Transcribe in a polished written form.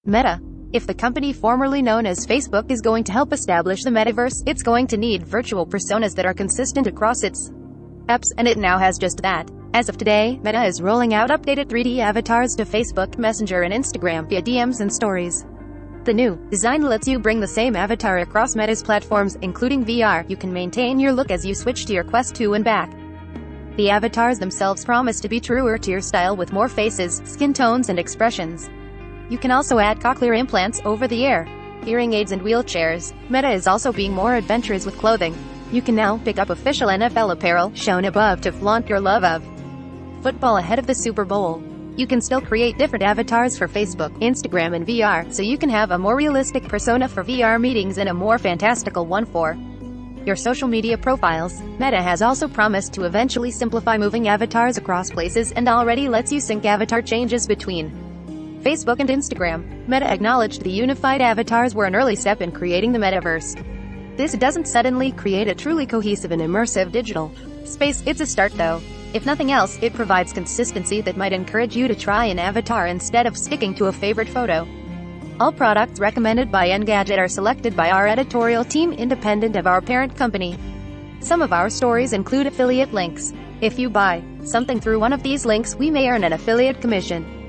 Meta. If the company formerly known as Facebook is going to help establish the metaverse, it's going to need virtual personas that are consistent across its apps, and it now has just that. As of today, Meta is rolling out updated 3D avatars to Facebook, Messenger and Instagram via DMs and Stories. The new design lets you bring the same avatar across Meta's platforms, including VR. You can maintain your look as you switch to your Quest 2 and back. The avatars themselves promise to be truer to your style with more faces, skin tones and expressions. You can also add cochlear implants over the air, hearing aids and wheelchairs. Meta is also being more adventurous with clothing. You can now pick up official NFL apparel, shown above, to flaunt your love of football ahead of the Super Bowl. You can still create different avatars for Facebook, Instagram and VR, so you can have a more realistic persona for VR meetings and a more fantastical one for your social media profiles. Meta has also promised to eventually simplify moving avatars across places and already lets you sync avatar changes between Facebook and Instagram. Meta acknowledged the unified avatars were an early step in creating the metaverse. This doesn't suddenly create a truly cohesive and immersive digital space. It's a start though. If nothing else, it provides consistency that might encourage you to try an avatar instead of sticking to a favorite photo. All products recommended by Engadget are selected by our editorial team independent of our parent company. Some of our stories include affiliate links. If you buy something through one of these links, we may earn an affiliate commission.